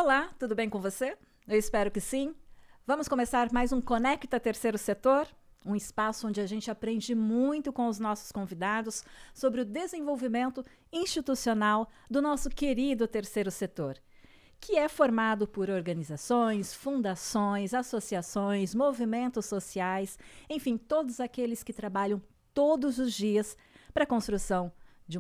Olá, tudo bem com você? Eu espero que sim. Vamos começar mais um Conecta Terceiro Setor, um espaço onde a gente aprende muito com os nossos convidados sobre o desenvolvimento institucional do nosso querido terceiro setor, que é formado por organizações, fundações, associações, movimentos sociais, enfim, todos aqueles que trabalham todos os dias para a construção de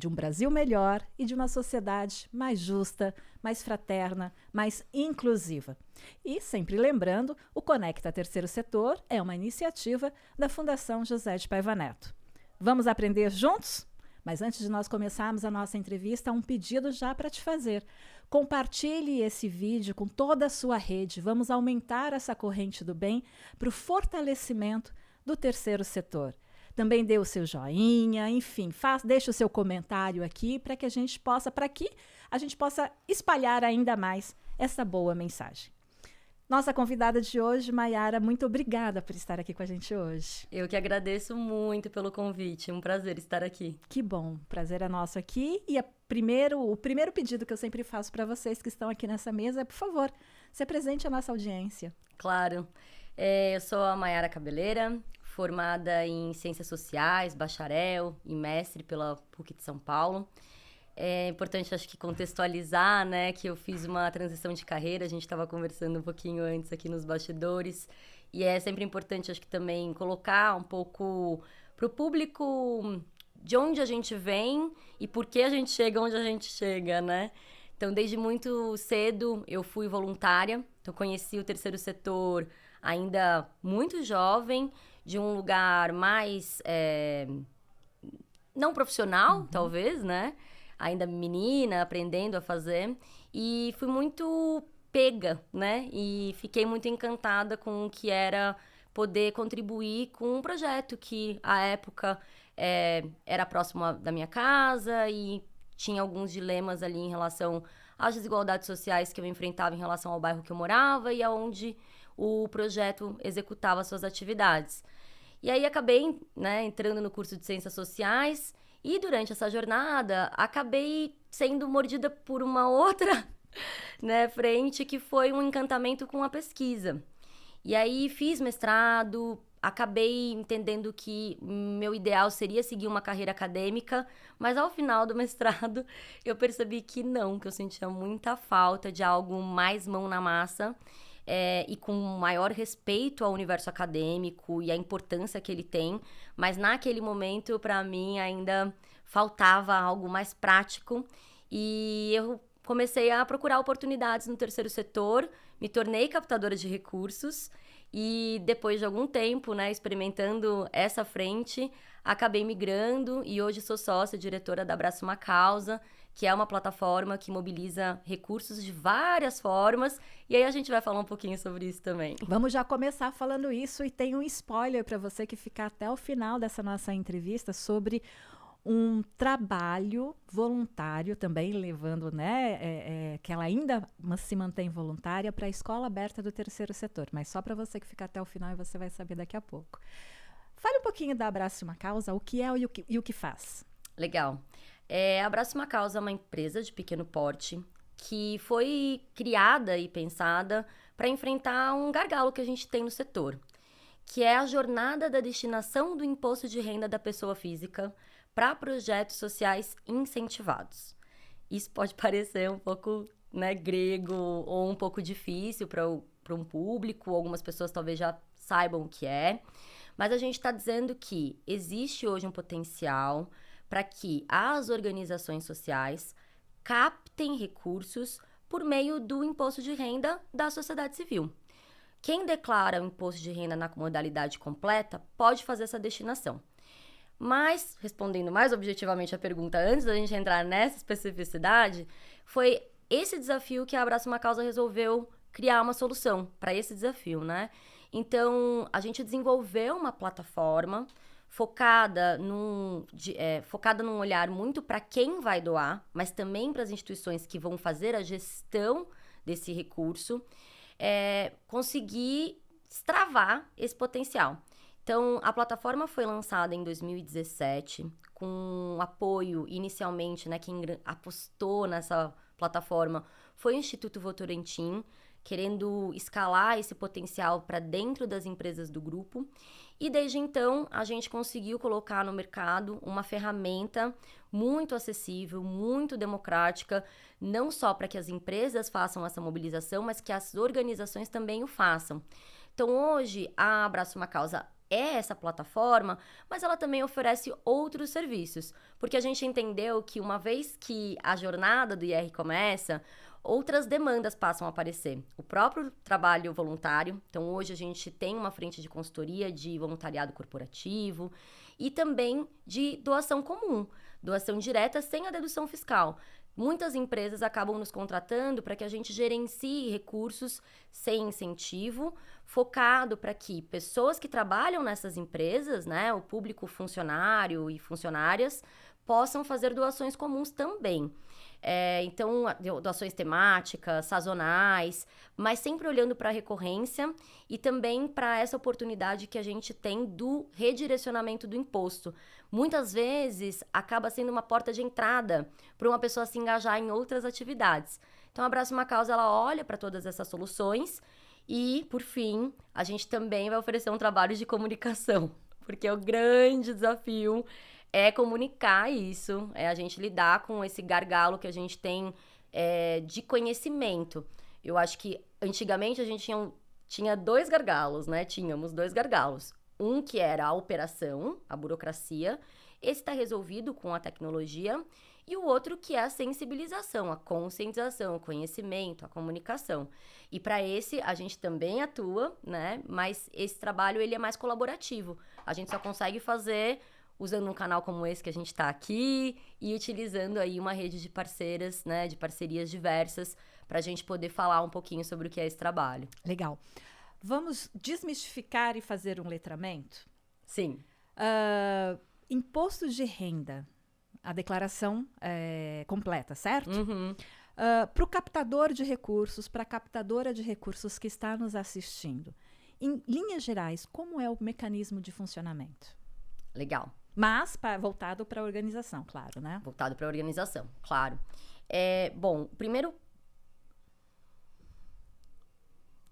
um Brasil melhor e de uma sociedade mais justa, mais fraterna, mais inclusiva. E, sempre lembrando, o Conecta Terceiro Setor é uma iniciativa da Fundação José de Paiva Neto. Vamos aprender juntos? Mas antes de nós começarmos a nossa entrevista, há um pedido já para te fazer. Compartilhe esse vídeo com toda a sua rede. Vamos aumentar essa corrente do bem para o fortalecimento do terceiro setor. Também dê o seu joinha, enfim, deixe o seu comentário aqui para que a gente possa espalhar ainda mais essa boa mensagem. Nossa convidada de hoje, Maiara, muito obrigada por estar aqui com a gente hoje. Eu que agradeço muito pelo convite, um prazer estar aqui. Que bom, prazer é nosso aqui. E o primeiro pedido que eu sempre faço para vocês que estão aqui nessa mesa é, por favor, se apresente à nossa audiência. Claro, eu sou a Maiara Cabeleira, formada em Ciências Sociais, bacharel e mestre pela PUC de São Paulo. É importante, acho que, contextualizar, né, que eu fiz uma transição de carreira, a gente estava conversando um pouquinho antes aqui nos bastidores, e é sempre importante, acho que, também colocar um pouco para o público de onde a gente vem e por que a gente chega onde a gente chega, né? Então, desde muito cedo, eu fui voluntária, então conheci o terceiro setor ainda muito jovem, de um lugar mais não profissional, talvez, né? Ainda menina, aprendendo a fazer. E fui muito pega, né? E fiquei muito encantada com o que era poder contribuir com um projeto que, à época, era próximo da minha casa e tinha alguns dilemas ali em relação às desigualdades sociais que eu enfrentava em relação ao bairro que eu morava e aonde o projeto executava suas atividades. E aí acabei, né, entrando no curso de Ciências Sociais e durante essa jornada acabei sendo mordida por uma outra, né, frente, que foi um encantamento com a pesquisa. E aí fiz mestrado, acabei entendendo que meu ideal seria seguir uma carreira acadêmica, mas ao final do mestrado eu percebi que não, que eu sentia muita falta de algo mais mão na massa. E com maior respeito ao universo acadêmico e a importância que ele tem, mas naquele momento, para mim, ainda faltava algo mais prático e eu comecei a procurar oportunidades no terceiro setor, me tornei captadora de recursos e depois de algum tempo, né, experimentando essa frente, acabei migrando e hoje sou sócia diretora da Abraço Uma Causa, que é uma plataforma que mobiliza recursos de várias formas. E aí a gente vai falar um pouquinho sobre isso também. Vamos já começar falando isso e tem um spoiler para você que ficar até o final dessa nossa entrevista sobre um trabalho voluntário também, levando, né, que ela ainda se mantém voluntária para a Escola Aberta do Terceiro Setor. Mas só para você que ficar até o final e você vai saber daqui a pouco. Fale um pouquinho da Abraço Uma Causa, o que é e o que faz. Legal. Abraço Uma Causa é uma empresa de pequeno porte que foi criada e pensada para enfrentar um gargalo que a gente tem no setor, que é a jornada da destinação do imposto de renda da pessoa física para projetos sociais incentivados. Isso pode parecer um pouco, né, grego ou um pouco difícil para um público, algumas pessoas talvez já saibam o que é, mas a gente está dizendo que existe hoje um potencial para que as organizações sociais captem recursos por meio do imposto de renda da sociedade civil. Quem declara o imposto de renda na modalidade completa pode fazer essa destinação. Mas, respondendo mais objetivamente a pergunta, antes da gente entrar nessa especificidade, foi esse desafio que a Abraço Uma Causa resolveu criar uma solução para esse desafio, né? Então, a gente desenvolveu uma plataforma focada num olhar muito para quem vai doar, mas também para as instituições que vão fazer a gestão desse recurso, conseguir destravar esse potencial. Então, a plataforma foi lançada em 2017, com apoio inicialmente, né, quem apostou nessa plataforma foi o Instituto Votorantim, querendo escalar esse potencial para dentro das empresas do grupo. E desde então, a gente conseguiu colocar no mercado uma ferramenta muito acessível, muito democrática, não só para que as empresas façam essa mobilização, mas que as organizações também o façam. Então, hoje, a Abraço uma Causa é essa plataforma, mas ela também oferece outros serviços, porque a gente entendeu que uma vez que a jornada do IR começa, outras demandas passam a aparecer. O próprio trabalho voluntário, então hoje a gente tem uma frente de consultoria de voluntariado corporativo e também de doação comum, doação direta sem a dedução fiscal. Muitas empresas acabam nos contratando para que a gente gerencie recursos sem incentivo, focado para que pessoas que trabalham nessas empresas, né, o público funcionário e funcionárias, possam fazer doações comuns também. Então, doações temáticas, sazonais, mas sempre olhando para a recorrência e também para essa oportunidade que a gente tem do redirecionamento do imposto. Muitas vezes, acaba sendo uma porta de entrada para uma pessoa se engajar em outras atividades. Então, a Abraço uma Causa, ela olha para todas essas soluções e, por fim, a gente também vai oferecer um trabalho de comunicação, porque o grande desafio é comunicar isso, é a gente lidar com esse gargalo que a gente tem de conhecimento. Eu acho que antigamente a gente tinha dois gargalos, né? Tínhamos dois gargalos. Um que era a operação, a burocracia, esse está resolvido com a tecnologia, e o outro que é a sensibilização, a conscientização, o conhecimento, a comunicação. E para esse a gente também atua, né? Mas esse trabalho ele é mais colaborativo. A gente só consegue fazer usando um canal como esse que a gente está aqui e utilizando aí uma rede de parceiras, né, de parcerias diversas, para a gente poder falar um pouquinho sobre o que é esse trabalho. Legal. Vamos desmistificar e fazer um letramento? Sim. Imposto de renda, a declaração completa, certo? Uhum. Para o captador de recursos, para a captadora de recursos que está nos assistindo, em linhas gerais, como é o mecanismo de funcionamento? Legal. Mas voltado para a organização, claro, né? Voltado para a organização, claro. Bom, primeiro...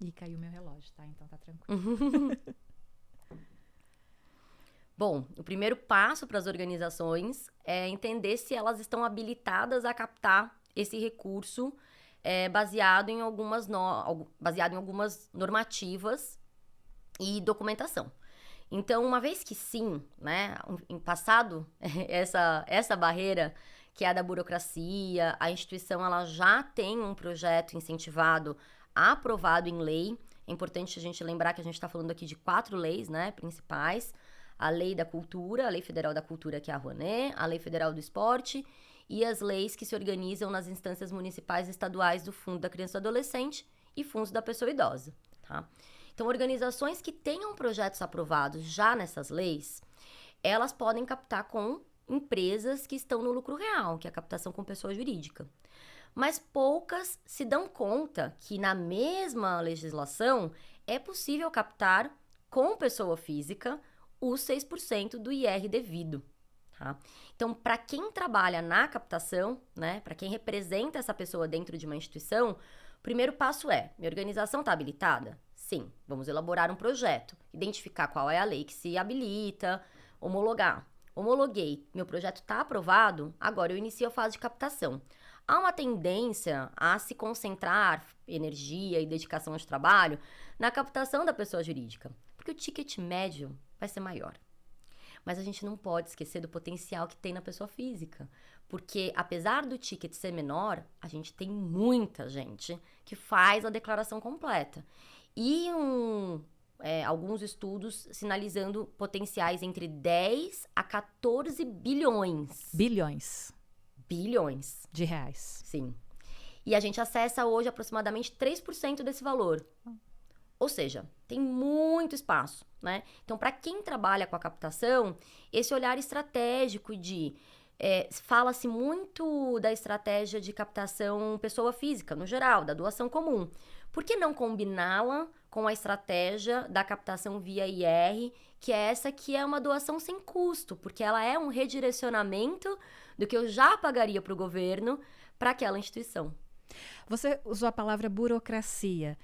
Ih, caiu meu relógio, tá? Então tá tranquilo. Bom, o primeiro passo para as organizações é entender se elas estão habilitadas a captar esse recurso baseado em algumas normativas e documentação. Então, uma vez que sim, né, em passado essa barreira, que é a da burocracia, a instituição ela já tem um projeto incentivado, aprovado em lei. É importante a gente lembrar que a gente está falando aqui de 4 leis, né, principais. A Lei da Cultura, a Lei Federal da Cultura, que é a Rouanet, a Lei Federal do Esporte e as leis que se organizam nas instâncias municipais e estaduais do Fundo da Criança e do Adolescente e Fundos da Pessoa Idosa, tá? Então, organizações que tenham projetos aprovados já nessas leis, elas podem captar com empresas que estão no lucro real, que é a captação com pessoa jurídica. Mas poucas se dão conta que na mesma legislação é possível captar com pessoa física os 6% do IR devido. Tá? Então, para quem trabalha na captação, né, para quem representa essa pessoa dentro de uma instituição, o primeiro passo é: minha organização está habilitada? Sim, vamos elaborar um projeto, identificar qual é a lei que se habilita, homologar. Homologuei, meu projeto está aprovado, agora eu inicio a fase de captação. Há uma tendência a se concentrar energia e dedicação de trabalho na captação da pessoa jurídica, porque o ticket médio vai ser maior. Mas a gente não pode esquecer do potencial que tem na pessoa física, porque apesar do ticket ser menor, a gente tem muita gente que faz a declaração completa. E alguns estudos sinalizando potenciais entre 10 a 14 bilhões. Bilhões. De reais. Sim. E a gente acessa hoje aproximadamente 3% desse valor. Ou seja, tem muito espaço, né? Então, para quem trabalha com a captação, esse olhar estratégico fala-se muito da estratégia de captação pessoa física, no geral, da doação comum. Por que não combiná-la com a estratégia da captação via IR, que é essa que é uma doação sem custo, porque ela é um redirecionamento do que eu já pagaria para o governo para aquela instituição. Você usou a palavra burocracia.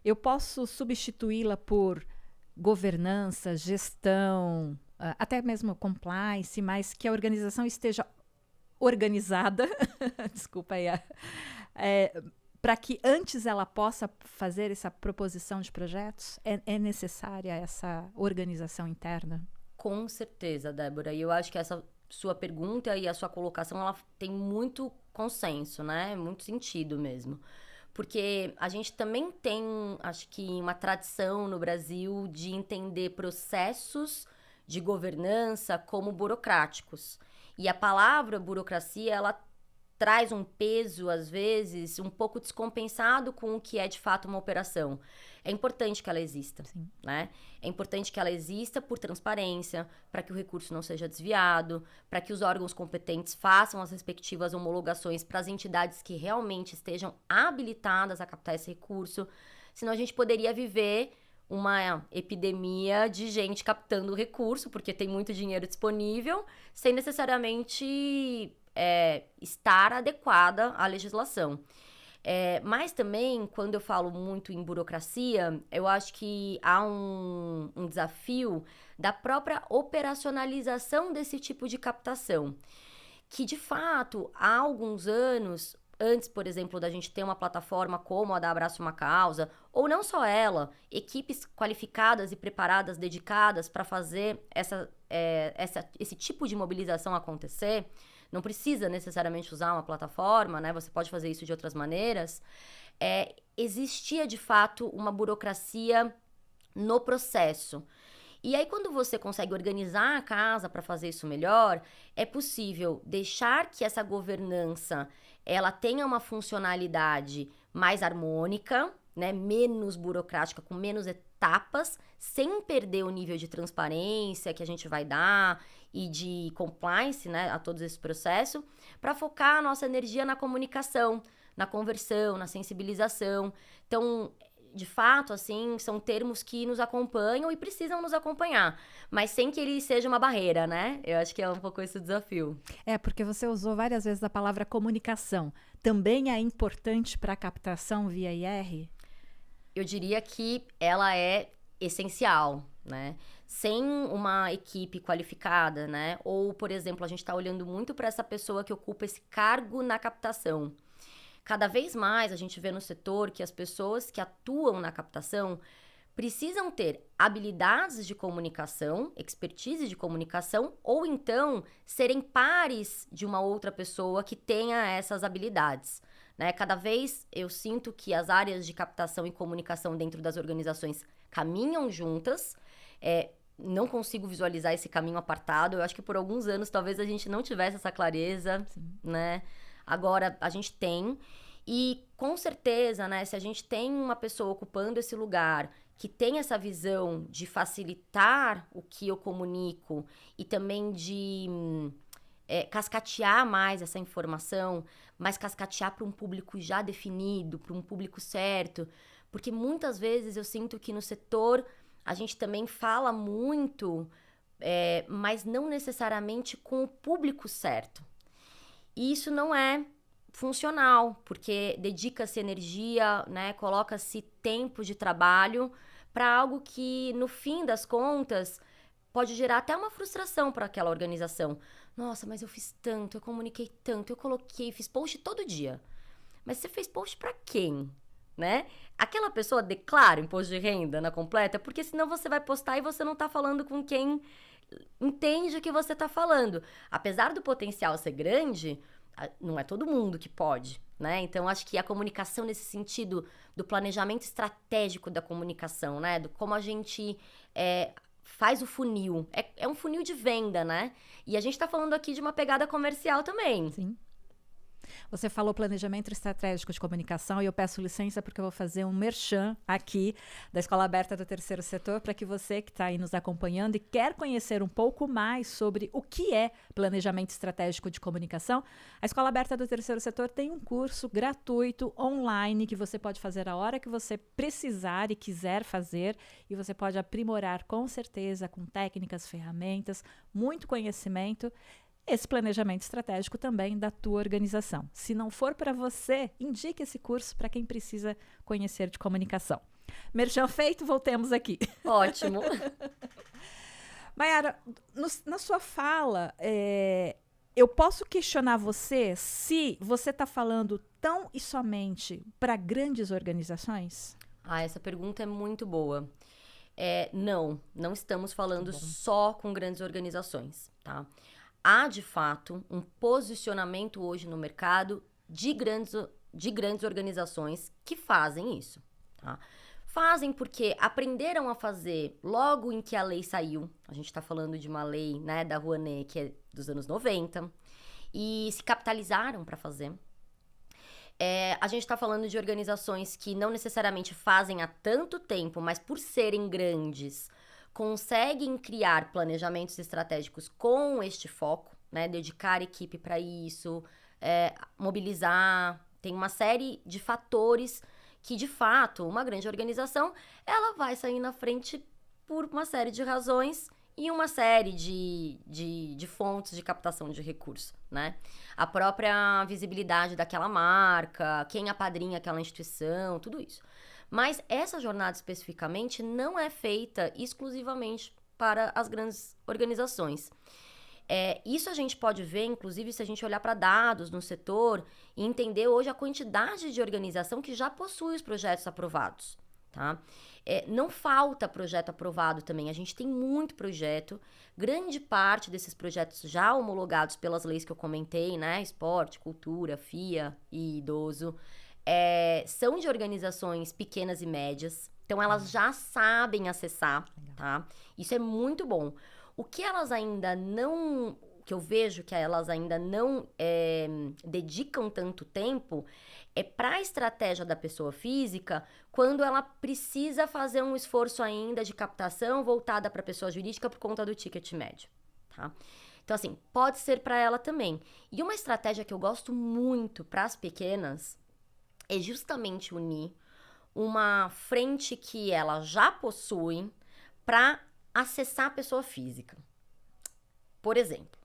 Eu posso substituí-la por governança, gestão, até mesmo compliance, mas que a organização esteja organizada, desculpa aí, para que antes ela possa fazer essa proposição de projetos? É necessária essa organização interna? Com certeza, Débora. E eu acho que essa sua pergunta e a sua colocação, ela tem muito consenso, né? Muito sentido mesmo. Porque a gente também tem, acho que, uma tradição no Brasil de entender processos de governança como burocráticos. E a palavra burocracia, ela traz um peso, às vezes, um pouco descompensado com o que é, de fato, uma operação. É importante que ela exista, né? É importante que ela exista por transparência, para que o recurso não seja desviado, para que os órgãos competentes façam as respectivas homologações para as entidades que realmente estejam habilitadas a captar esse recurso. Senão a gente poderia viver uma epidemia de gente captando o recurso, porque tem muito dinheiro disponível, sem necessariamente estar adequada à legislação. Mas também, quando eu falo muito em burocracia, eu acho que há um desafio da própria operacionalização desse tipo de captação. Que, de fato, há alguns anos, antes, por exemplo, da gente ter uma plataforma como a da Abraço Uma Causa, ou não só ela, equipes qualificadas e preparadas, dedicadas para fazer esse tipo de mobilização acontecer. Não precisa necessariamente usar uma plataforma, né? Você pode fazer isso de outras maneiras. Existia, de fato, uma burocracia no processo. E aí, quando você consegue organizar a casa para fazer isso melhor, é possível deixar que essa governança ela tenha uma funcionalidade mais harmônica, né? Menos burocrática, com menos etapas, sem perder o nível de transparência que a gente vai dar e de compliance, né, a todos esses processos, para focar a nossa energia na comunicação, na conversão, na sensibilização. Então, de fato, assim, são termos que nos acompanham e precisam nos acompanhar, mas sem que ele seja uma barreira, né? Eu acho que é um pouco esse o desafio. Porque você usou várias vezes a palavra comunicação. Também é importante para a captação via IR? Eu diria que ela é essencial, né? Sem uma equipe qualificada, né? Ou, por exemplo, a gente está olhando muito para essa pessoa que ocupa esse cargo na captação. Cada vez mais a gente vê no setor que as pessoas que atuam na captação precisam ter habilidades de comunicação, expertise de comunicação, ou então serem pares de uma outra pessoa que tenha essas habilidades, né? Cada vez eu sinto que as áreas de captação e comunicação dentro das organizações caminham juntas. Não consigo visualizar esse caminho apartado. Eu acho que por alguns anos talvez a gente não tivesse essa clareza, né? Agora a gente tem. E com certeza, né, se a gente tem uma pessoa ocupando esse lugar que tem essa visão de facilitar o que eu comunico e também de cascatear mais essa informação, mas cascatear para um público já definido, para um público certo, porque muitas vezes eu sinto que no setor a gente também fala muito, mas não necessariamente com o público certo. E isso não é funcional, porque dedica-se energia, né, coloca-se tempo de trabalho para algo que, no fim das contas, pode gerar até uma frustração para aquela organização. Nossa, mas eu fiz tanto, eu comuniquei tanto, eu coloquei, fiz post todo dia. Mas você fez post para quem? Né? Aquela pessoa declara imposto de renda na completa, porque senão você vai postar e você não tá falando com quem entende o que você tá falando. Apesar do potencial ser grande, não é todo mundo que pode, né? Então, acho que a comunicação nesse sentido do planejamento estratégico da comunicação, né? Do como a gente faz o funil. É um funil de venda, né? E a gente tá falando aqui de uma pegada comercial também. Sim. Você falou planejamento estratégico de comunicação e eu peço licença porque eu vou fazer um merchan aqui da Escola Aberta do Terceiro Setor para que você que está aí nos acompanhando e quer conhecer um pouco mais sobre o que é planejamento estratégico de comunicação, a Escola Aberta do Terceiro Setor tem um curso gratuito online que você pode fazer a hora que você precisar e quiser fazer e você pode aprimorar com certeza com técnicas, ferramentas, muito conhecimento. esse planejamento estratégico também da tua organização. Se não for para você, indique esse curso para quem precisa conhecer de comunicação. Merchan feito, voltemos aqui. Ótimo. Mayara, na sua fala, eu posso questionar você se você está falando tão e somente para grandes organizações? Essa pergunta é muito boa. Não estamos falando só com grandes organizações, tá? Há, de fato, um posicionamento hoje no mercado de grandes organizações que fazem isso, tá? Fazem porque aprenderam a fazer logo em que a lei saiu. A gente está falando de uma lei, né, da Rouanet, que é dos anos 90, e se capitalizaram para fazer. A gente está falando de organizações que não necessariamente fazem há tanto tempo, mas por serem grandes, conseguem criar planejamentos estratégicos com este foco, né? Dedicar equipe para isso, mobilizar. Tem uma série de fatores que, de fato, uma grande organização, ela vai sair na frente por uma série de razões e uma série de fontes de captação de recursos, né? A própria visibilidade daquela marca, quem apadrinha aquela instituição, tudo isso. Mas essa jornada especificamente não é feita exclusivamente para as grandes organizações. Isso a gente pode ver, inclusive, se a gente olhar para dados no setor e entender hoje a quantidade de organização que já possui os projetos aprovados, tá? Não falta projeto aprovado também, a gente tem muito projeto, grande parte desses projetos já homologados pelas leis que eu comentei, né? Esporte, cultura, FIA e idoso, são de organizações pequenas e médias, então elas já sabem acessar, tá? Isso é muito bom. O que elas ainda não, que eu vejo que elas ainda não dedicam tanto tempo para a estratégia da pessoa física, quando ela precisa fazer um esforço ainda de captação voltada para a pessoa jurídica por conta do ticket médio, tá? Então, assim, pode ser para ela também. E uma estratégia que eu gosto muito para as pequenas é justamente unir uma frente que ela já possui para acessar a pessoa física. Por exemplo,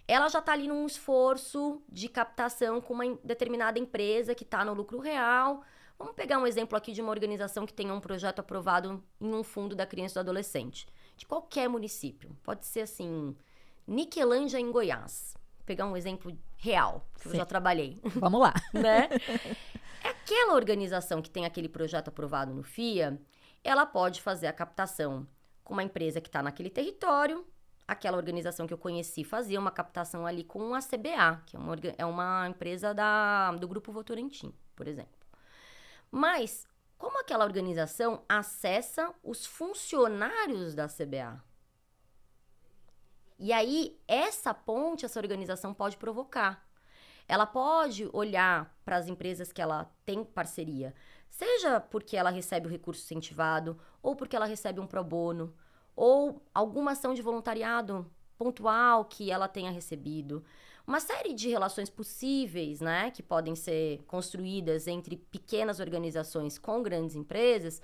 ela já está ali num esforço de captação com uma determinada empresa que está no lucro real. Vamos pegar um exemplo aqui de uma organização que tenha um projeto aprovado em um fundo da criança e do adolescente, de qualquer município. Pode ser assim, Niquelândia em Goiás. Vou pegar um exemplo real, que eu já trabalhei. Vamos lá. Né? Aquela organização que tem aquele projeto aprovado no FIA, ela pode fazer a captação com uma empresa que está naquele território. Aquela organização que eu conheci fazia uma captação ali com a CBA, que é uma empresa do Grupo Votorantim, por exemplo. Mas, como aquela organização acessa os funcionários da CBA? E aí, essa ponte, essa organização pode provocar. Ela pode olhar para as empresas que ela tem parceria, seja porque ela recebe o recurso incentivado, ou porque ela recebe um pro bono, ou alguma ação de voluntariado pontual que ela tenha recebido. Uma série de relações possíveis, né, que podem ser construídas entre pequenas organizações com grandes empresas,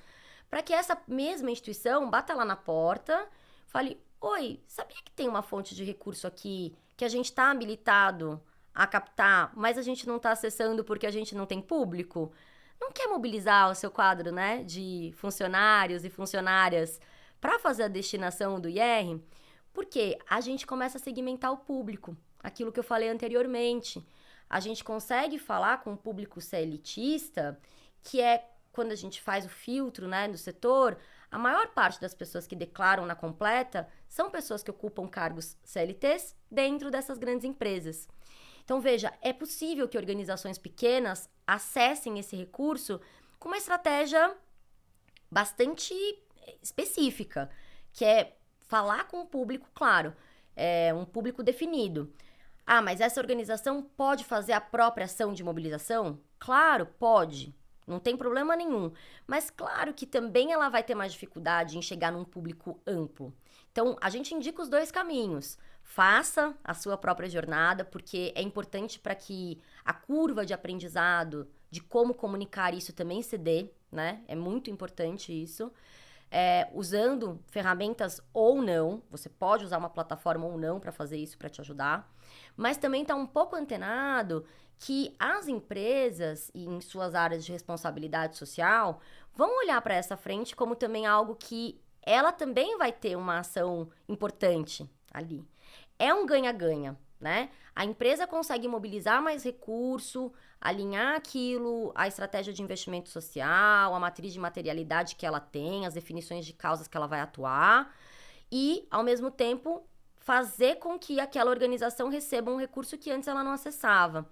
para que essa mesma instituição bata lá na porta, fale: oi, sabia que tem uma fonte de recurso aqui que a gente está habilitado a captar, mas a gente não está acessando porque a gente não tem público? Não quer mobilizar o seu quadro, né, de funcionários e funcionárias para fazer a destinação do IR? Porque a gente começa a segmentar o público, aquilo que eu falei anteriormente. A gente consegue falar com o público elitista, que é quando a gente faz o filtro, né, do setor. A maior parte das pessoas que declaram na completa são pessoas que ocupam cargos CLTs dentro dessas grandes empresas. Então, veja, é possível que organizações pequenas acessem esse recurso com uma estratégia bastante específica, que é falar com o público, claro, um público definido. Ah, mas essa organização pode fazer a própria ação de mobilização? Claro, pode. Não tem problema nenhum. Mas claro que também ela vai ter mais dificuldade em chegar num público amplo. Então, a gente indica os dois caminhos. Faça a sua própria jornada, porque é importante para que a curva de aprendizado, de como comunicar isso também se dê, né? É muito importante isso. Usando ferramentas ou não, você pode usar uma plataforma ou não para fazer isso, para te ajudar. Mas também está um pouco antenado que as empresas, em suas áreas de responsabilidade social, vão olhar para essa frente como também algo que ela também vai ter uma ação importante ali. É um ganha-ganha, né? A empresa consegue mobilizar mais recurso, alinhar aquilo, a estratégia de investimento social, a matriz de materialidade que ela tem, as definições de causas que ela vai atuar e, ao mesmo tempo, fazer com que aquela organização receba um recurso que antes ela não acessava.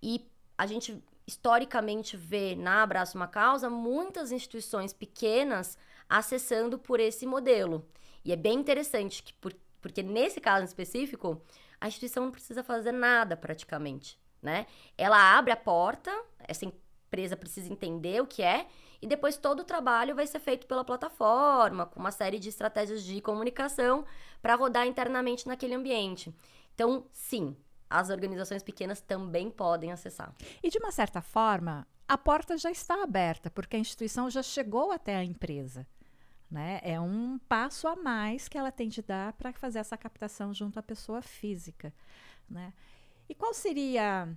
E a gente, historicamente, vê na Abraça uma Causa muitas instituições pequenas acessando por esse modelo. E é bem interessante, porque nesse caso em específico, a instituição não precisa fazer nada praticamente, né? Ela abre a porta, essa empresa precisa entender o que é, e depois todo o trabalho vai ser feito pela plataforma, com uma série de estratégias de comunicação para rodar internamente naquele ambiente. Então, sim, as organizações pequenas também podem acessar. E, de uma certa forma, a porta já está aberta, porque a instituição já chegou até a empresa, né? É um passo a mais que ela tem de dar para fazer essa captação junto à pessoa física, né? E qual seria,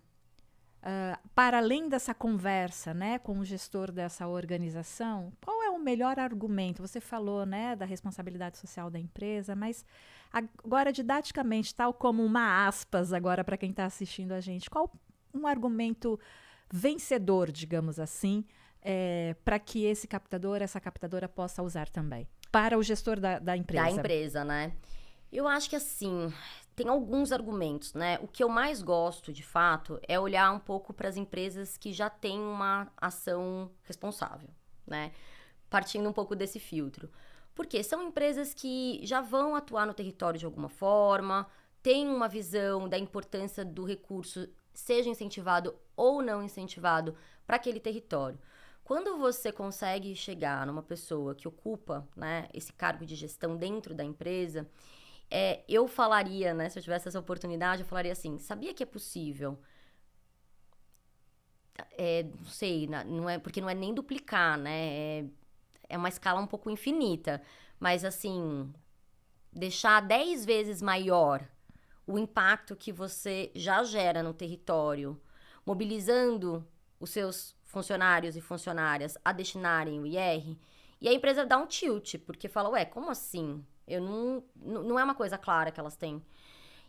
para além dessa conversa, né, com o gestor dessa organização, qual é o melhor argumento? Você falou, né, da responsabilidade social da empresa, mas agora, didaticamente, tal como uma aspas agora para quem está assistindo a gente, qual um argumento vencedor, digamos assim, para que esse captador, essa captadora possa usar também? Para o gestor da empresa. Da empresa, né? Eu acho que, assim, tem alguns argumentos, né? O que eu mais gosto, de fato, é olhar um pouco para as empresas que já têm uma ação responsável, né? Partindo um pouco desse filtro. Porque são empresas que já vão atuar no território de alguma forma, têm uma visão da importância do recurso, seja incentivado ou não incentivado, para aquele território. Quando você consegue chegar numa pessoa que ocupa, né, esse cargo de gestão dentro da empresa, eu falaria, né, se eu tivesse essa oportunidade, eu falaria assim, sabia que é possível? Não sei, não é, porque não é nem duplicar, né? É uma escala um pouco infinita. Mas, assim, deixar 10 vezes maior o impacto que você já gera no território, mobilizando os seus funcionários e funcionárias a destinarem o IR, e a empresa dá um tilt, porque fala, ué, como assim? Não é uma coisa clara que elas têm.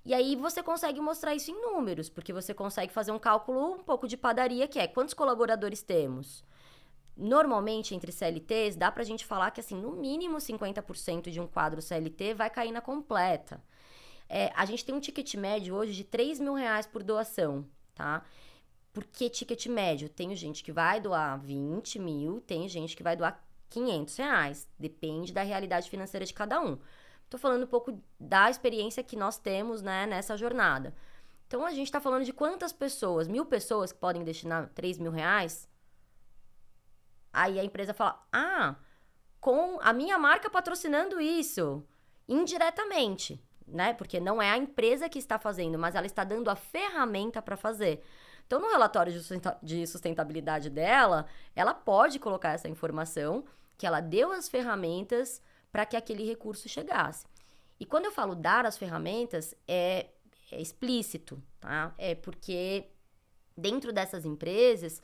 E aí você consegue mostrar isso em números, porque você consegue fazer um cálculo um pouco de padaria, que é quantos colaboradores temos? Normalmente, entre CLTs, dá pra gente falar que, assim, no mínimo 50% de um quadro CLT vai cair na completa. A gente tem um ticket médio hoje de R$3.000 por doação, tá? Por que ticket médio? Tem gente que vai doar 20 mil, tem gente que vai doar R$500. Depende da realidade financeira de cada um. Tô falando um pouco da experiência que nós temos, né, nessa jornada. Então, a gente tá falando de quantas pessoas? 1.000 pessoas que podem destinar R$3.000? Aí a empresa fala, com a minha marca patrocinando isso, indiretamente, né? Porque não é a empresa que está fazendo, mas ela está dando a ferramenta para fazer. Então, no relatório de sustentabilidade dela, ela pode colocar essa informação que ela deu as ferramentas para que aquele recurso chegasse. E quando eu falo dar as ferramentas, é explícito, tá? É porque dentro dessas empresas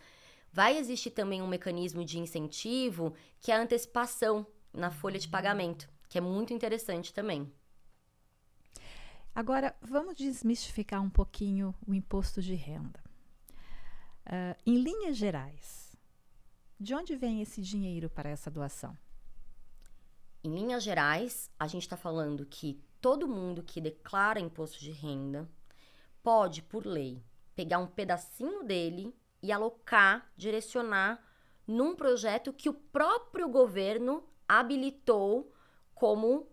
vai existir também um mecanismo de incentivo que é a antecipação na folha de pagamento, que é muito interessante também. Agora, vamos desmistificar um pouquinho o imposto de renda. Em linhas gerais, de onde vem esse dinheiro para essa doação? Em linhas gerais, a gente está falando que todo mundo que declara imposto de renda pode, por lei, pegar um pedacinho dele e alocar, direcionar num projeto que o próprio governo habilitou como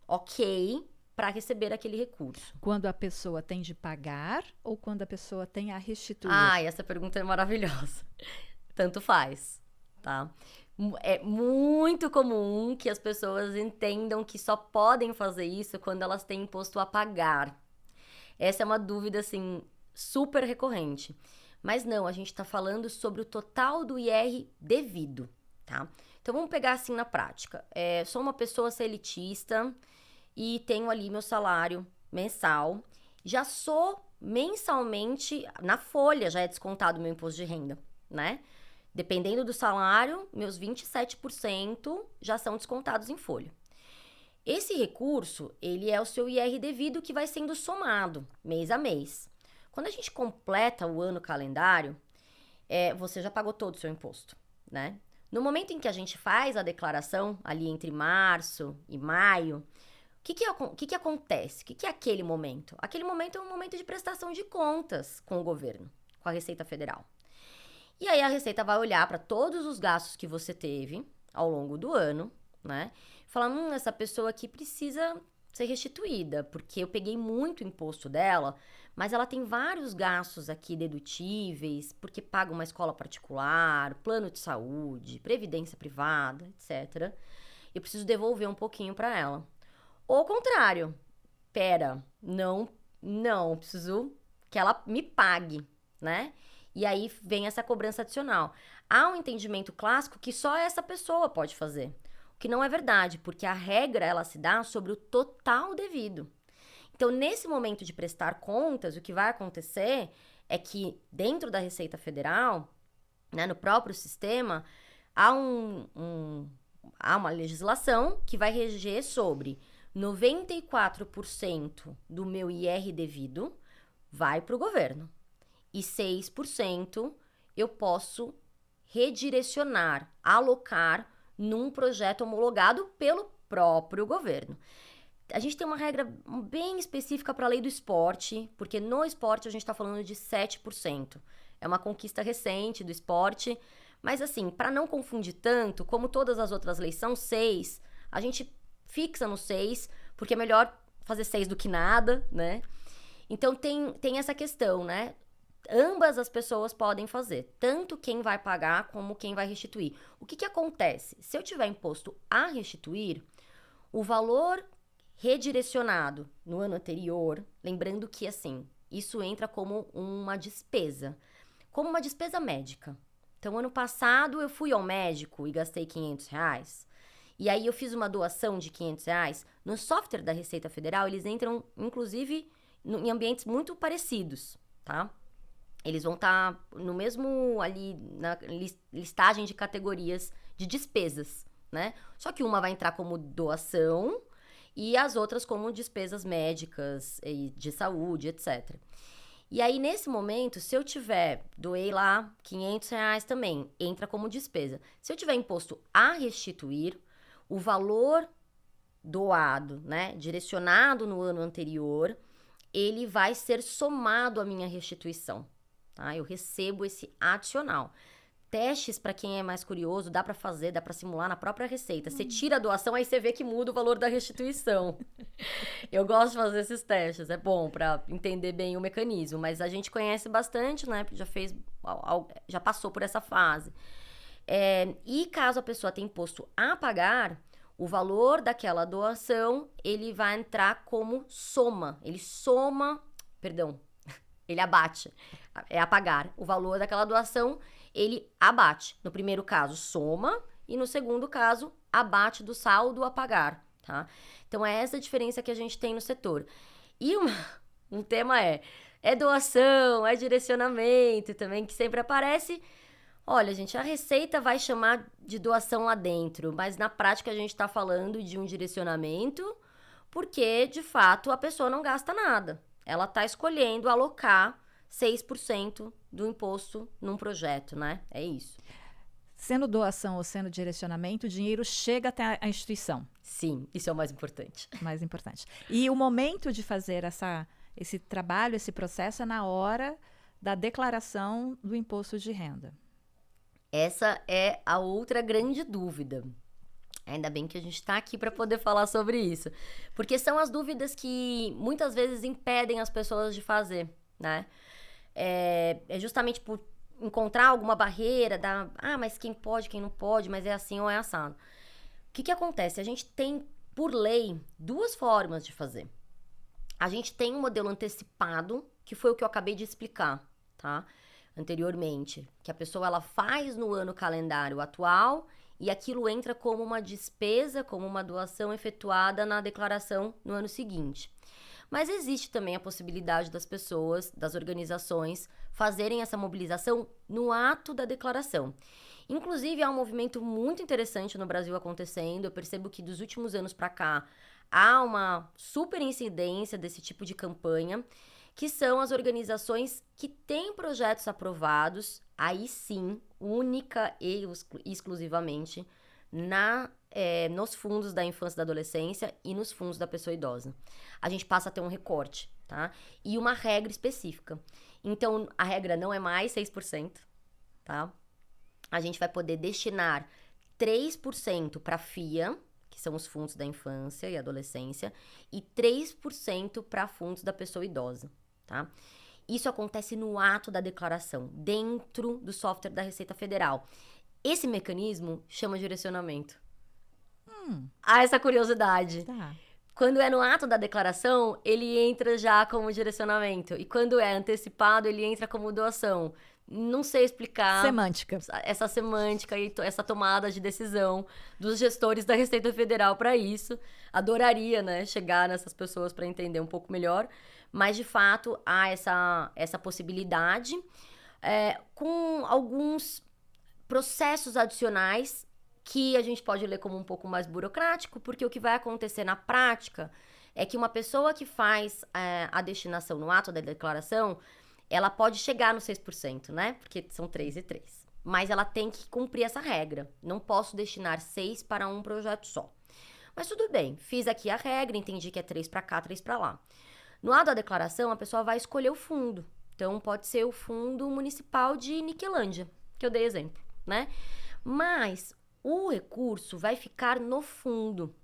ok para receber aquele recurso. Quando a pessoa tem de pagar ou quando a pessoa tem a restituir? Essa pergunta é maravilhosa. Tanto faz, tá? É muito comum que as pessoas entendam que só podem fazer isso quando elas têm imposto a pagar. Essa é uma dúvida, assim, super recorrente. Mas não, a gente está falando sobre o total do IR devido, tá? Então, vamos pegar assim na prática. Sou uma pessoa elitista e tenho ali meu salário mensal já sou mensalmente, na folha já é descontado o meu imposto de renda, né? Dependendo do salário, meus 27% já são descontados em folha. Esse recurso, ele é o seu IR devido que vai sendo somado mês a mês. Quando a gente completa o ano calendário, você já pagou todo o seu imposto, né? No momento em que a gente faz a declaração, ali entre março e maio, o que acontece? O que é aquele momento? Aquele momento é um momento de prestação de contas com o governo, com a Receita Federal. E aí a Receita vai olhar para todos os gastos que você teve ao longo do ano, né? Falar, essa pessoa aqui precisa ser restituída, porque eu peguei muito imposto dela, mas ela tem vários gastos aqui dedutíveis, porque paga uma escola particular, plano de saúde, previdência privada, etc. Eu preciso devolver um pouquinho para ela. Ou ao contrário, não, preciso que ela me pague, né? E aí vem essa cobrança adicional. Há um entendimento clássico que só essa pessoa pode fazer. O que não é verdade, porque a regra ela se dá sobre o total devido. Então, nesse momento de prestar contas, o que vai acontecer é que dentro da Receita Federal, né, no próprio sistema, há uma legislação que vai reger sobre 94% do meu IR devido vai para o governo. E 6% eu posso redirecionar, alocar num projeto homologado pelo próprio governo. A gente tem uma regra bem específica para a lei do esporte, porque no esporte a gente está falando de 7%. É uma conquista recente do esporte, mas assim, para não confundir tanto, como todas as outras leis são 6%, a gente fixa no 6%, porque é melhor fazer 6 do que nada, né? Então tem essa questão, né? Ambas as pessoas podem fazer, tanto quem vai pagar como quem vai restituir. O que acontece? Se eu tiver imposto a restituir, o valor redirecionado no ano anterior, lembrando que, assim, isso entra como uma despesa médica. Então, ano passado eu fui ao médico e gastei R$500, e aí eu fiz uma doação de R$500, no software da Receita Federal, eles entram, inclusive, em ambientes muito parecidos, tá? Eles vão estar no mesmo ali, na listagem de categorias de despesas, né? Só que uma vai entrar como doação e as outras como despesas médicas e de saúde, etc. E aí, nesse momento, se eu doei lá R$500 também, entra como despesa. Se eu tiver imposto a restituir, o valor doado, né, direcionado no ano anterior, ele vai ser somado à minha restituição. Tá? Eu recebo esse adicional. Testes, para quem é mais curioso, dá para fazer, dá para simular na própria Receita. Você tira a doação, aí você vê que muda o valor da restituição. Eu gosto de fazer esses testes, é bom para entender bem o mecanismo, mas a gente conhece bastante, né? Já passou por essa fase. E caso a pessoa tenha imposto a pagar, o valor daquela doação, ele vai entrar como soma. Ele abate, é a pagar. O valor daquela doação, ele abate. No primeiro caso, soma, e no segundo caso, abate do saldo a pagar, tá? Então, é essa a diferença que a gente tem no setor. E um tema é doação, é direcionamento também, que sempre aparece. Olha, gente, a Receita vai chamar de doação lá dentro, mas na prática a gente está falando de um direcionamento, porque, de fato, a pessoa não gasta nada. Ela está escolhendo alocar 6% do imposto num projeto, né? É isso. Sendo doação ou sendo direcionamento, o dinheiro chega até a instituição. Sim, isso é o mais importante. Mais importante. E o momento de fazer esse trabalho, esse processo, é na hora da declaração do imposto de renda. Essa é a outra grande dúvida. Ainda bem que a gente está aqui para poder falar sobre isso. Porque são as dúvidas que muitas vezes impedem as pessoas de fazer, né? É justamente por encontrar alguma barreira mas quem pode, quem não pode, mas é assim ou é assado. O que acontece? A gente tem, por lei, duas formas de fazer. A gente tem um modelo antecipado, que foi o que eu acabei de explicar, tá? Anteriormente, que a pessoa ela faz no ano calendário atual e aquilo entra como uma despesa, como uma doação efetuada na declaração no ano seguinte. Mas existe também a possibilidade das pessoas, das organizações, fazerem essa mobilização no ato da declaração. Inclusive, há um movimento muito interessante no Brasil acontecendo. Eu percebo que dos últimos anos para cá, há uma super incidência desse tipo de campanha, que são as organizações que têm projetos aprovados, aí sim, única e exclusivamente, nos fundos da infância e da adolescência e nos fundos da pessoa idosa. A gente passa a ter um recorte, tá? E uma regra específica. Então, a regra não é mais 6%, tá? A gente vai poder destinar 3% para FIA, que são os fundos da infância e adolescência, e 3% para fundos da pessoa idosa, tá? Isso acontece no ato da declaração, dentro do software da Receita Federal. Esse mecanismo chama direcionamento. Há essa curiosidade. Tá. Quando é no ato da declaração, ele entra já como direcionamento. E quando é antecipado, ele entra como doação. Não sei explicar Semântica. essa semântica e essa tomada de decisão dos gestores da Receita Federal para isso. Adoraria, né, chegar nessas pessoas para entender um pouco melhor. Mas, de fato, há essa possibilidade com alguns processos adicionais que a gente pode ler como um pouco mais burocrático, porque o que vai acontecer na prática é que uma pessoa que faz a destinação no ato da declaração, ela pode chegar no 6%, né? Porque são 3 e 3. Mas ela tem que cumprir essa regra. Não posso destinar 6 para um projeto só. Mas tudo bem, fiz aqui a regra, entendi que é 3 para cá, 3 para lá. No ato da declaração, a pessoa vai escolher o fundo. Então, pode ser o Fundo Municipal de Niquelândia, que eu dei exemplo, né? Mas o recurso vai ficar no fundo.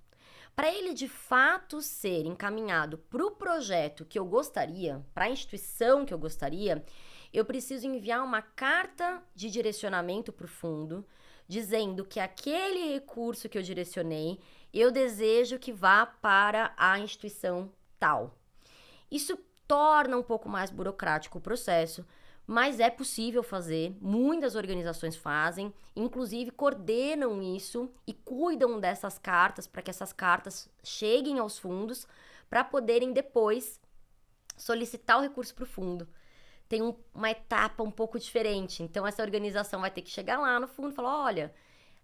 Para ele, de fato, ser encaminhado para o projeto que eu gostaria, para a instituição que eu gostaria, eu preciso enviar uma carta de direcionamento para o fundo, dizendo que aquele recurso que eu direcionei, eu desejo que vá para a instituição tal. Isso torna um pouco mais burocrático o processo, mas é possível fazer, muitas organizações fazem, inclusive coordenam isso e cuidam dessas cartas para que essas cartas cheguem aos fundos para poderem depois solicitar o recurso para o fundo. Tem uma etapa um pouco diferente, então essa organização vai ter que chegar lá no fundo e falar, olha,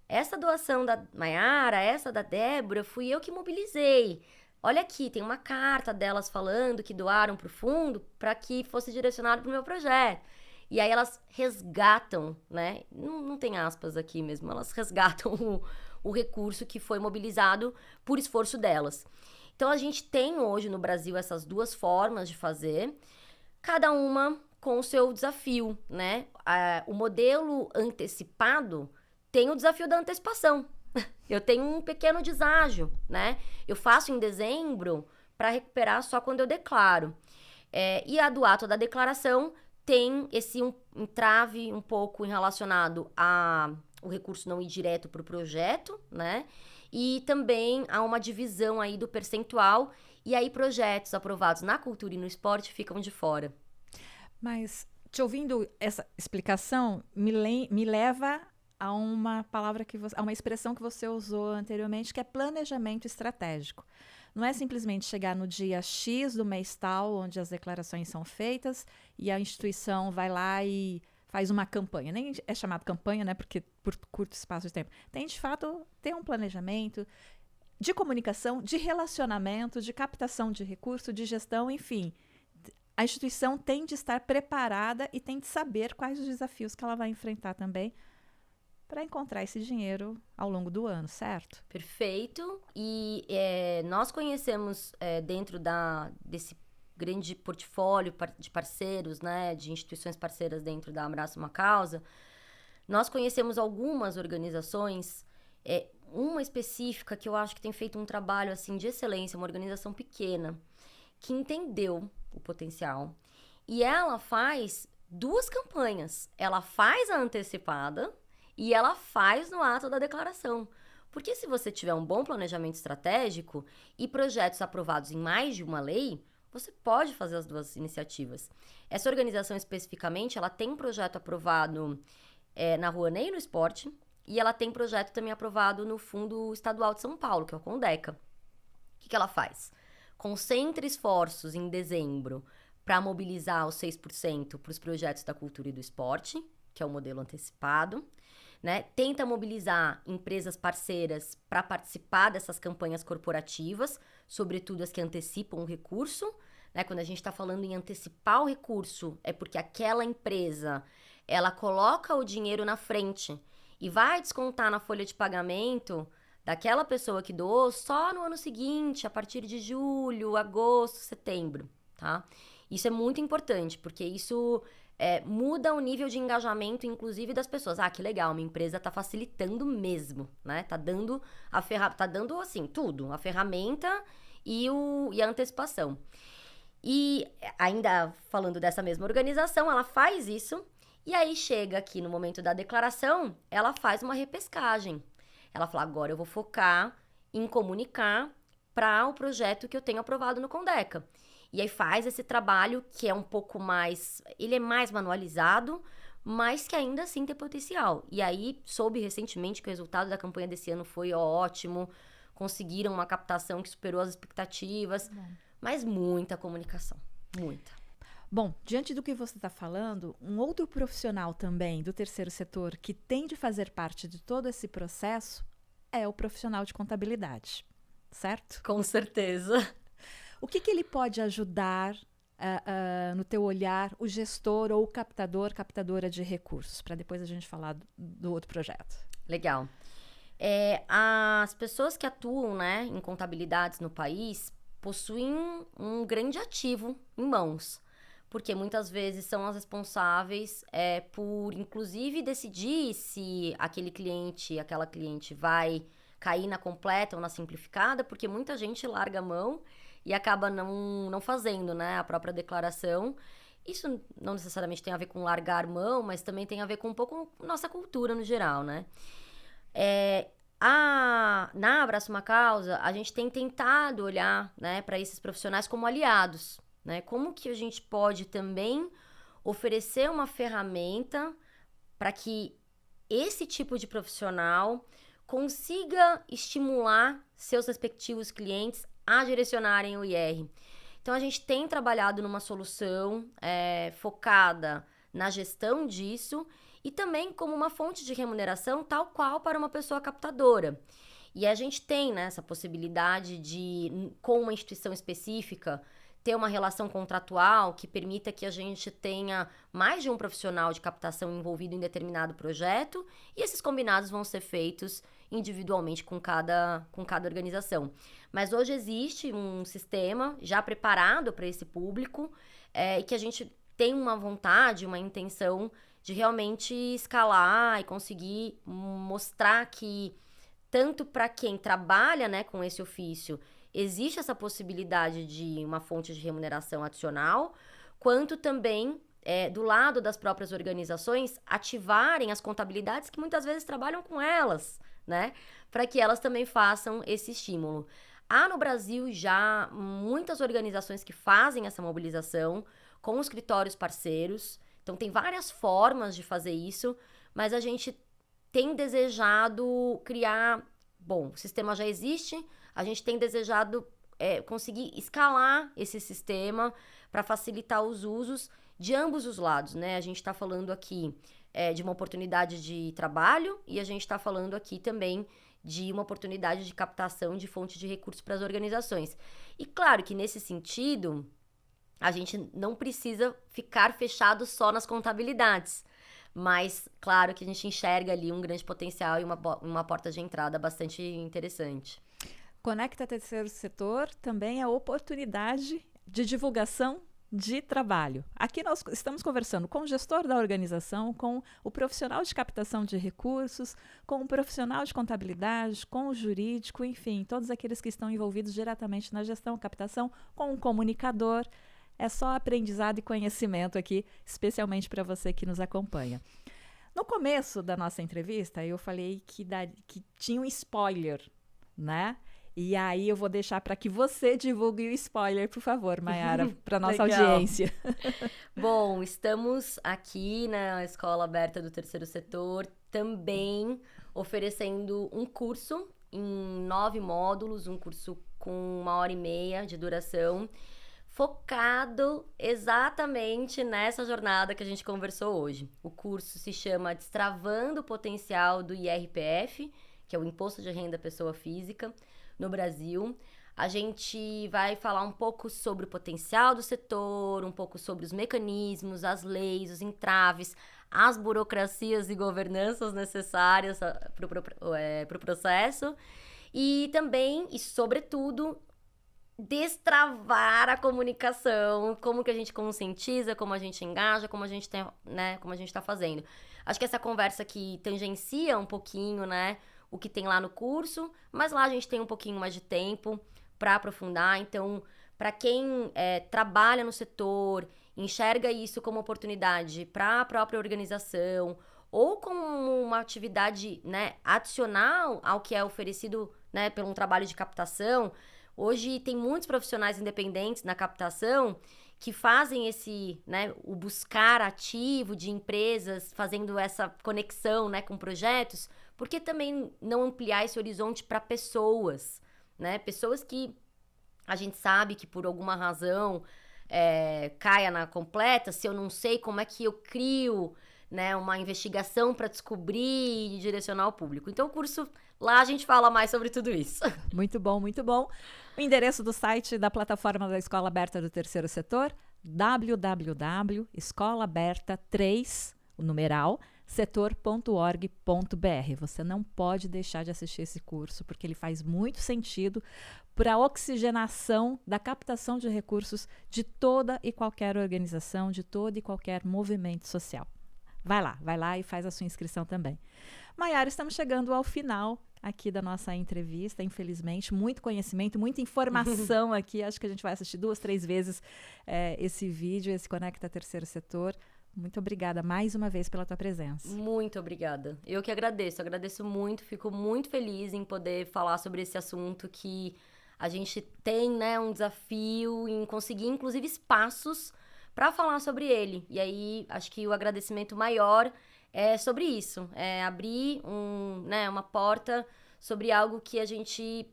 essa doação da Maiara, essa da Débora, fui eu que mobilizei. Olha aqui, tem uma carta delas falando que doaram para o fundo para que fosse direcionado para o meu projeto. E aí elas resgatam, né? Não tem aspas aqui mesmo, elas resgatam o recurso que foi mobilizado por esforço delas. Então a gente tem hoje no Brasil essas duas formas de fazer, cada uma com o seu desafio, né? O modelo antecipado tem o desafio da antecipação. Eu tenho um pequeno deságio, né? Eu faço em dezembro para recuperar só quando eu declaro. E a do ato da declaração tem esse entrave um pouco relacionado ao recurso não ir direto para o projeto, né? E também há uma divisão aí do percentual, e aí projetos aprovados na cultura e no esporte ficam de fora. Mas, te ouvindo essa explicação, me leva a uma palavra a uma expressão que você usou anteriormente, que é planejamento estratégico. Não é simplesmente chegar no dia X do mês tal, onde as declarações são feitas, e a instituição vai lá e faz uma campanha. Nem é chamado campanha, né? Porque por curto espaço de tempo. Tem, de fato, ter um planejamento de comunicação, de relacionamento, de captação de recurso, de gestão, enfim. A instituição tem de estar preparada e tem de saber quais os desafios que ela vai enfrentar também para encontrar esse dinheiro ao longo do ano, certo? Perfeito. E nós conhecemos dentro desse grande portfólio de parceiros, né, de instituições parceiras dentro da Abraça uma Causa, nós conhecemos algumas organizações, uma específica que eu acho que tem feito um trabalho assim, de excelência, uma organização pequena, que entendeu o potencial. E ela faz 2 campanhas. Ela faz a antecipada e ela faz no ato da declaração. Porque se você tiver um bom planejamento estratégico e projetos aprovados em mais de uma lei, você pode fazer as 2 iniciativas. Essa organização especificamente, ela tem um projeto aprovado na Rouanet e no esporte, e ela tem projeto também aprovado no Fundo Estadual de São Paulo, que é o Condeca. O que ela faz? concentra esforços em dezembro para mobilizar os 6% para os projetos da cultura e do esporte, que é o modelo antecipado, né? Tenta mobilizar empresas parceiras para participar dessas campanhas corporativas, sobretudo as que antecipam o recurso, né? Quando a gente está falando em antecipar o recurso, é porque aquela empresa, ela coloca o dinheiro na frente e vai descontar na folha de pagamento daquela pessoa que doou só no ano seguinte, a partir de julho, agosto, setembro, tá? Isso é muito importante, porque isso muda o nível de engajamento, inclusive, das pessoas. Ah, que legal, minha empresa tá facilitando mesmo, né? Tá dando assim, tudo, a ferramenta e a antecipação. E ainda falando dessa mesma organização, ela faz isso, e aí chega aqui no momento da declaração, ela faz uma repescagem. Ela fala, agora eu vou focar em comunicar para o projeto que eu tenho aprovado no Condeca. E aí faz esse trabalho que é um pouco mais... Ele é mais manualizado, mas que ainda assim tem potencial. E aí soube recentemente que o resultado da campanha desse ano foi ótimo. Conseguiram uma captação que superou as expectativas. Mas muita comunicação. Muita. Bom, diante do que você está falando, um outro profissional também do terceiro setor que tem de fazer parte de todo esse processo é o profissional de contabilidade, certo? Com certeza. O que ele pode ajudar, no teu olhar, o gestor ou o captador, captadora de recursos, para depois a gente falar do outro projeto? Legal. As pessoas que atuam, né, em contabilidades no país possuem um grande ativo em mãos, porque muitas vezes são as responsáveis por, inclusive, decidir se aquele cliente, aquela cliente vai cair na completa ou na simplificada, porque muita gente larga a mão e acaba não fazendo, né, a própria declaração. Isso não necessariamente tem a ver com largar mão, mas também tem a ver com um pouco nossa cultura no geral, né? Na Abraça uma Causa, a gente tem tentado olhar, né, para esses profissionais como aliados, né? Como que a gente pode também oferecer uma ferramenta para que esse tipo de profissional consiga estimular seus respectivos clientes a direcionarem o IR. Então, a gente tem trabalhado numa solução focada na gestão disso e também como uma fonte de remuneração tal qual para uma pessoa captadora. E a gente tem, né, essa possibilidade de, com uma instituição específica, ter uma relação contratual que permita que a gente tenha mais de um profissional de captação envolvido em determinado projeto, e esses combinados vão ser feitos individualmente com cada organização. Mas hoje existe um sistema já preparado para esse público e que a gente tem uma vontade, uma intenção de realmente escalar e conseguir mostrar que tanto para quem trabalha, né, com esse ofício, existe essa possibilidade de uma fonte de remuneração adicional, quanto também, do lado das próprias organizações, ativarem as contabilidades que muitas vezes trabalham com elas, né? Para que elas também façam esse estímulo. Há no Brasil já muitas organizações que fazem essa mobilização com os escritórios parceiros. Então, tem várias formas de fazer isso, mas a gente tem desejado criar... Bom, o sistema já existe, a gente tem desejado conseguir escalar esse sistema para facilitar os usos de ambos os lados, né? A gente está falando aqui de uma oportunidade de trabalho e a gente está falando aqui também de uma oportunidade de captação de fonte de recursos para as organizações. E claro que nesse sentido, a gente não precisa ficar fechado só nas contabilidades. Mas, claro que a gente enxerga ali um grande potencial e uma porta de entrada bastante interessante. Conecta Terceiro Setor também é oportunidade de divulgação de trabalho. Aqui nós estamos conversando com o gestor da organização, com o profissional de captação de recursos, com o profissional de contabilidade, com o jurídico, enfim, todos aqueles que estão envolvidos diretamente na gestão, captação, com o comunicador. É só aprendizado e conhecimento aqui, especialmente para você que nos acompanha. No começo da nossa entrevista, eu falei que tinha um spoiler, né? E aí eu vou deixar para que você divulgue o spoiler, por favor, Mayara, para nossa audiência. Bom, estamos aqui na Escola Aberta do Terceiro Setor, também oferecendo um curso em 9 módulos, um curso com 1h30 de duração, focado exatamente nessa jornada que a gente conversou hoje. O curso se chama Destravando o Potencial do IRPF, que é o Imposto de Renda Pessoa Física, no Brasil. A gente vai falar um pouco sobre o potencial do setor, um pouco sobre os mecanismos, as leis, os entraves, as burocracias e governanças necessárias para o processo. E também, e sobretudo, destravar a comunicação, como que a gente conscientiza, como a gente engaja, como a gente tem, né, como a gente está fazendo. Acho que essa conversa aqui tangencia um pouquinho, né, o que tem lá no curso, mas lá a gente tem um pouquinho mais de tempo para aprofundar. Então, para quem trabalha no setor, enxerga isso como oportunidade para a própria organização ou como uma atividade, né, adicional ao que é oferecido, né, por um trabalho de captação. Hoje tem muitos profissionais independentes na captação que fazem esse, né, o buscar ativo de empresas, fazendo essa conexão, né, com projetos, porque também não ampliar esse horizonte para pessoas, né? Pessoas que a gente sabe que por alguma razão caia na completa, se eu não sei como é que eu crio, né, uma investigação para descobrir e direcionar o público. Então, o curso, lá a gente fala mais sobre tudo isso. Muito bom, muito bom. O endereço do site da plataforma da Escola Aberta do Terceiro Setor, www.escolaaberta3, o numeral, setor.org.br. Você não pode deixar de assistir esse curso, porque ele faz muito sentido para a oxigenação da captação de recursos de toda e qualquer organização, de todo e qualquer movimento social. Vai lá e faz a sua inscrição também. Maiara, estamos chegando ao final aqui da nossa entrevista, infelizmente, muito conhecimento, muita informação aqui, acho que a gente vai assistir 2, 3 vezes esse vídeo, esse Conecta Terceiro Setor. Muito obrigada mais uma vez pela tua presença. Muito obrigada. Eu que agradeço muito, fico muito feliz em poder falar sobre esse assunto que a gente tem, né, um desafio em conseguir, inclusive, espaços para falar sobre ele. E aí, acho que o agradecimento maior é sobre isso, é abrir uma porta sobre algo que a gente,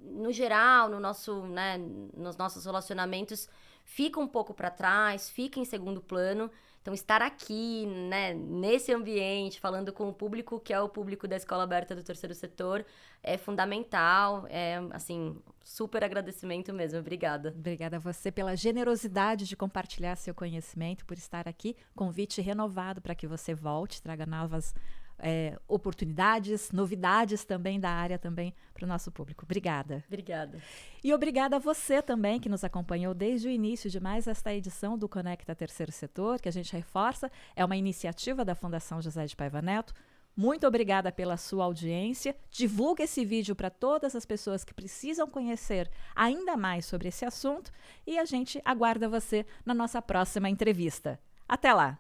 no geral, nos nossos relacionamentos, fica um pouco para trás, fica em segundo plano. Então, estar aqui, né, nesse ambiente, falando com o público que é o público da Escola Aberta do Terceiro Setor, é fundamental. É, assim, super agradecimento mesmo. Obrigada. Obrigada a você pela generosidade de compartilhar seu conhecimento, por estar aqui. Convite renovado para que você volte, traga novas oportunidades, novidades também da área também para o nosso público. Obrigada. Obrigada. E obrigada a você também que nos acompanhou desde o início de mais esta edição do Conecta Terceiro Setor, que a gente reforça, é uma iniciativa da Fundação José de Paiva Neto. Muito obrigada pela sua audiência. Divulgue esse vídeo para todas as pessoas que precisam conhecer ainda mais sobre esse assunto e a gente aguarda você na nossa próxima entrevista. Até lá!